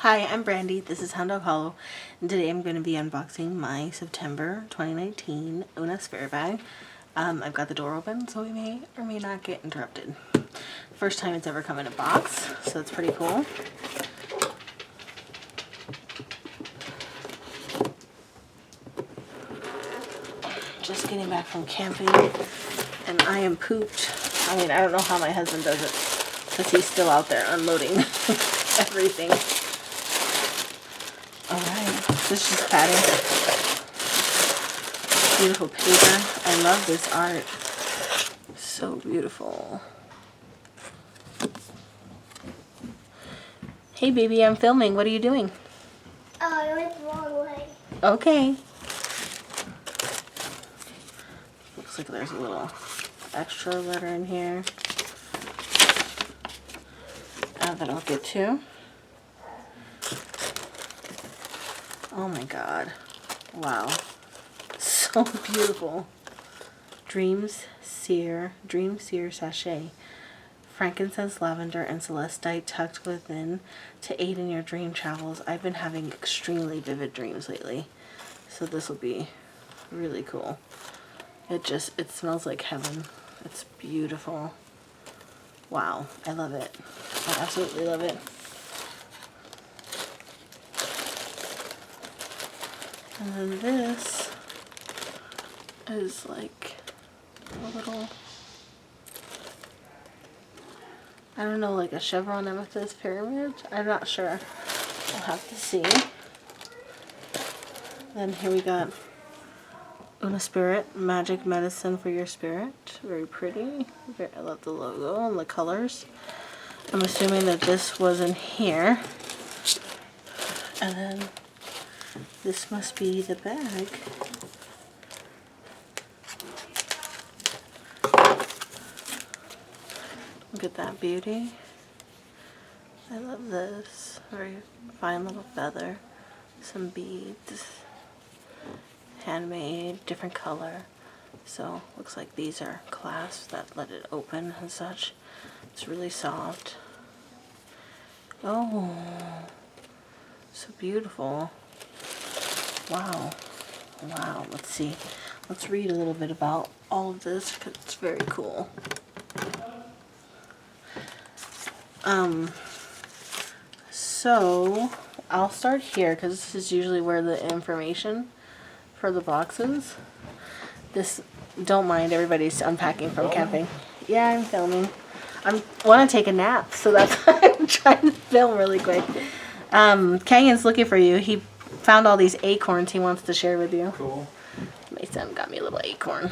Hi, I'm Brandy. This is Hound Dog Hollow, and today I'm going to be unboxing my September 2019 Una Spirit bag. I've got the door open, so we may or may not get interrupted. First time it's ever come in a box, so it's pretty cool. Just getting back from camping, and I am pooped. I mean, I don't know how my husband does it, because he's still out there unloading everything. Alright, this is padding. Beautiful paper. I love this art. So beautiful. Hey baby, I'm filming. What are you doing? Oh, I went the wrong way. Okay. Looks like there's a little extra letter in here that I'll get to. Oh my god. Wow. So beautiful. Dream Seer Sachet. Frankincense, lavender, and celestite tucked within to aid in your dream travels. I've been having extremely vivid dreams lately, so this will be really cool. It smells like heaven. It's beautiful. Wow, I love it. I absolutely love it. And then this is like a little, I don't know, like a chevron amethyst pyramid. I'm not sure. We'll have to see. Then here we got Una Spirit, magic medicine for your spirit. Very pretty. I love the logo and the colors. I'm assuming that this was in here. And then this must be the bag. Look at that beauty. I love this. Very fine little feather. Some beads. Handmade, different color. So looks like these are clasps that let it open and such. It's really soft. Oh, so beautiful. Wow. Wow. Let's see. Let's read a little bit about all of this because it's very cool. So I'll start here because this is usually where the information for the boxes. This, don't mind, everybody's unpacking from camping. Yeah, I'm filming. I want to take a nap, so that's why I'm trying to film really quick. Kenyan's looking for you. He found all these acorns he wants to share with you. Cool. My son got me a little acorn.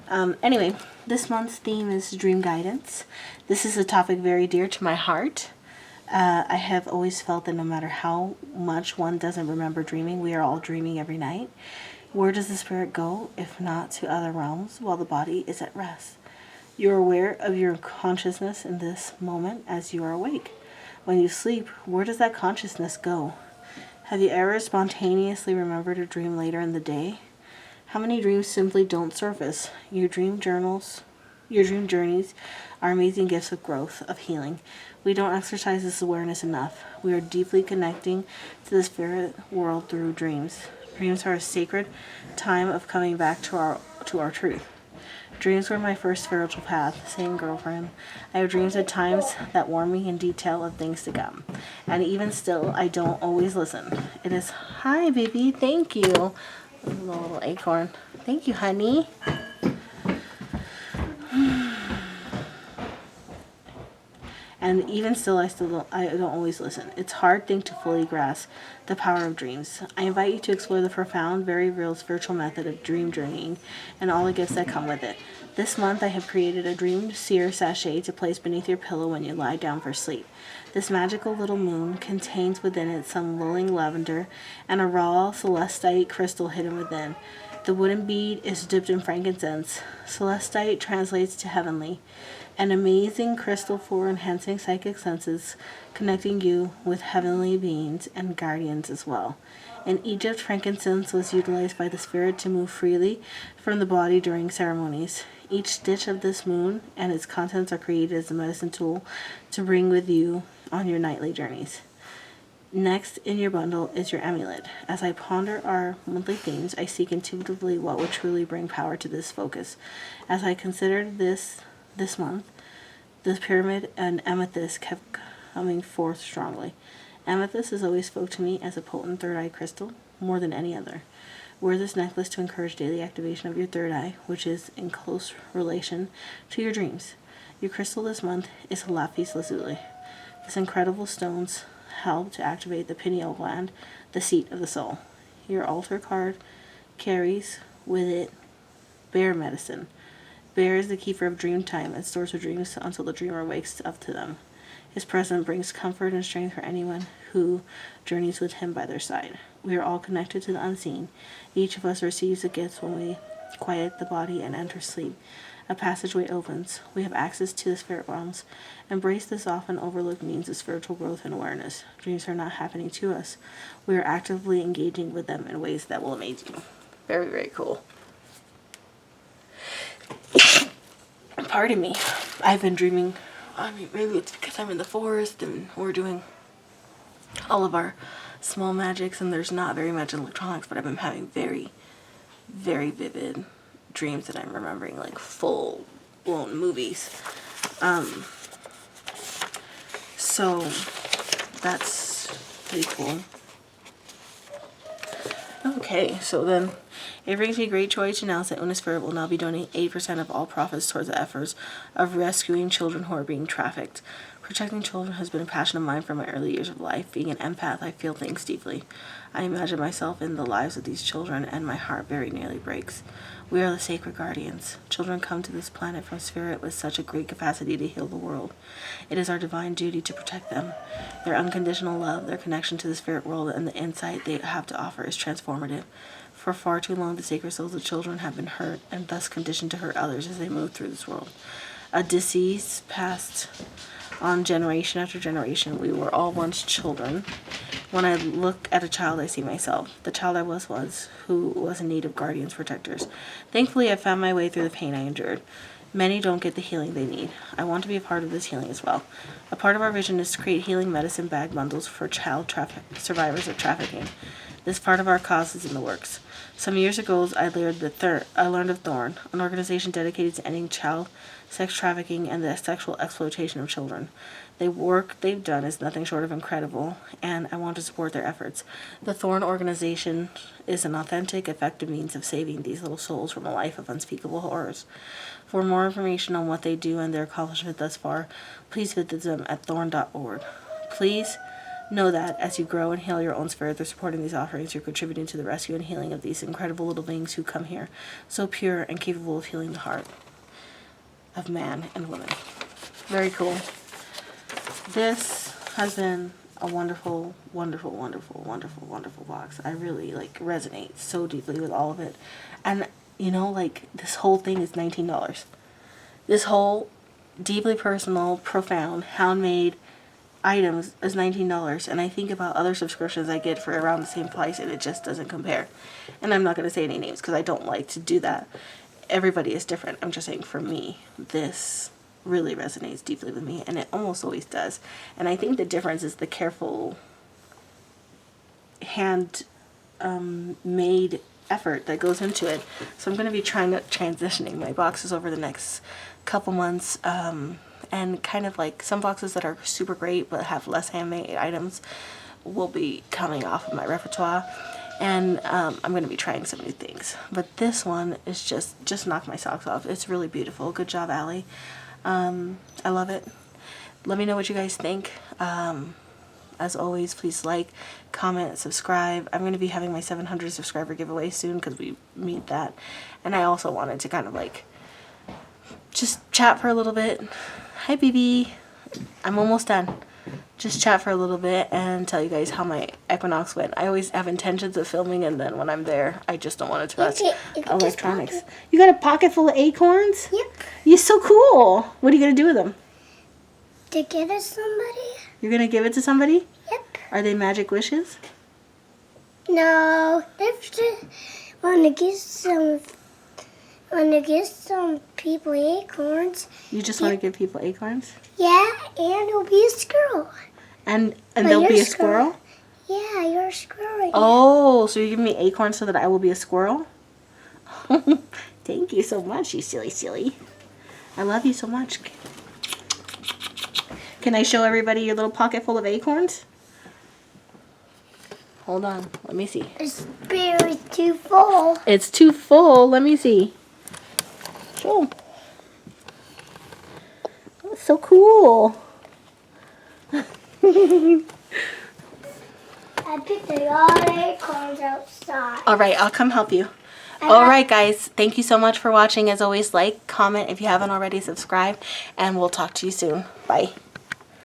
Anyway, this month's theme is dream guidance. This is a topic very dear to my heart. I have always felt that no matter how much one doesn't remember dreaming, we are all dreaming every night. Where does the spirit go, if not to other realms, while the body is at rest? You are aware of your consciousness in this moment as you are awake. When you sleep, where does that consciousness go? Have you ever spontaneously remembered a dream later in the day? How many dreams simply don't surface? Your dream journeys are amazing gifts of growth, of healing. We don't exercise this awareness enough. We are deeply connecting to the spirit world through dreams. Dreams are a sacred time of coming back to our truth. Dreams were my first spiritual path. Same girlfriend. I have dreams at times that warn me in detail of things to come. And even still, I don't always listen. It is, hi baby, thank you. A little acorn. Thank you, honey. And even still, I don't always listen. It's a hard thing to fully grasp the power of dreams. I invite you to explore the profound, very real spiritual method of dream journeying and all the gifts that come with it. This month, I have created a Dream Seer Sachet to place beneath your pillow when you lie down for sleep. This magical little moon contains within it some lulling lavender and a raw celestite crystal hidden within. The wooden bead is dipped in frankincense. Celestite translates to heavenly. An amazing crystal for enhancing psychic senses, connecting you with heavenly beings and guardians as well. In Egypt, frankincense was utilized by the spirit to move freely from the body during ceremonies. Each stitch of this moon and its contents are created as a medicine tool to bring with you on your nightly journeys. Next in your bundle is your amulet. As I ponder our monthly themes, I seek intuitively what would truly bring power to this focus. As I considered this month, the pyramid and amethyst kept coming forth strongly. Amethyst has always spoke to me as a potent third eye crystal, more than any other. Wear this necklace to encourage daily activation of your third eye, which is in close relation to your dreams. Your crystal this month is Lapis Lazuli. This incredible stones help to activate the pineal gland, the seat of the soul. Your altar card carries with it bear medicine. Bear is the keeper of dream time and stores her dreams until the dreamer wakes up to them. His presence brings comfort and strength for anyone who journeys with him by their side. We are all connected to the unseen. Each of us receives a gift when we quiet the body and enter sleep. A passageway opens. We have access to the spirit realms. Embrace this often overlooked means of spiritual growth and awareness. Dreams are not happening to us. We are actively engaging with them in ways that will amaze you. Very, very cool. Pardon me. I've been dreaming. I mean, maybe it's because I'm in the forest and we're doing all of our small magics and there's not very much electronics, but I've been having very, very vivid dreams that I'm remembering, like full blown movies. So that's pretty cool. Okay, so then it brings me great joy to announce that Unispirit will now be donating 8% of all profits towards the efforts of rescuing children who are being trafficked. Protecting children has been a passion of mine from my early years of life. Being an empath, I feel things deeply. I imagine myself in the lives of these children, and my heart very nearly breaks. We are the sacred guardians. Children come to this planet from spirit with such a great capacity to heal the world. It is our divine duty to protect them. Their unconditional love, their connection to the spirit world, and the insight they have to offer is transformative. For far too long, the sacred souls of children have been hurt, and thus conditioned to hurt others as they move through this world. A disease passed on generation after generation. We were all once children. When I look at a child, I see myself. The child I was who was in need of guardians, protectors. Thankfully, I found my way through the pain I endured. Many don't get the healing they need. I want to be a part of this healing as well. A part of our vision is to create healing medicine bag bundles for survivors of trafficking. This part of our cause is in the works. Some years ago, I learned of Thorn, an organization dedicated to ending child sex trafficking and the sexual exploitation of children. The work they've done is nothing short of incredible, and I want to support their efforts. The Thorn organization is an authentic, effective means of saving these little souls from a life of unspeakable horrors. For more information on what they do and their accomplishment thus far, please visit them at thorn.org. Please know that as you grow and heal your own spirit through supporting these offerings, you're contributing to the rescue and healing of these incredible little beings who come here, so pure and capable of healing the heart of man and woman. Very cool. This has been a wonderful, wonderful, wonderful, wonderful, wonderful box. I really resonate so deeply with all of it. And this whole thing is $19. This whole deeply personal, profound, handmade items is $19, and I think about other subscriptions I get for around the same price, and it just doesn't compare. And I'm not going to say any names because I don't like to do that. Everybody is different. I'm just saying, for me, this really resonates deeply with me, and it almost always does. And I think the difference is the careful hand made effort that goes into it. So I'm going to be transitioning my boxes over the next couple months, and kind of some boxes that are super great but have less handmade items will be coming off of my repertoire, and I'm going to be trying some new things. But this one is just knocked my socks off. It's really beautiful. Good job, Allie. I love it. Let me know what you guys think. As always, please like, comment, subscribe. I'm going to be having my 700 subscriber giveaway soon because we meet that, and I also wanted to kind of just chat for a little bit. Hi, baby. I'm almost done. Just chat for a little bit and tell you guys how my equinox went. I always have intentions of filming, and then when I'm there, I just don't want to touch electronics. You got a pocket full of acorns? Yep. You're so cool. What are you going to do with them? To give it to somebody. You're going to give it to somebody? Yep. Are they magic wishes? No. They're just want to give some people acorns. You just want to give people acorns? Yeah, and it'll be a squirrel. And there'll be a squirrel? Yeah, you're a squirrel. Oh, so you're giving me acorns so that I will be a squirrel? Thank you so much, you silly. I love you so much. Can I show everybody your little pocket full of acorns? Hold on, let me see. It's very too full. It's too full. Let me see. Show 'em. Oh, so cool. I picked a lot of acorns outside. All right, I'll come help you. All right, guys. Thank you so much for watching. As always, like, comment if you haven't already, subscribe, and we'll talk to you soon. Bye.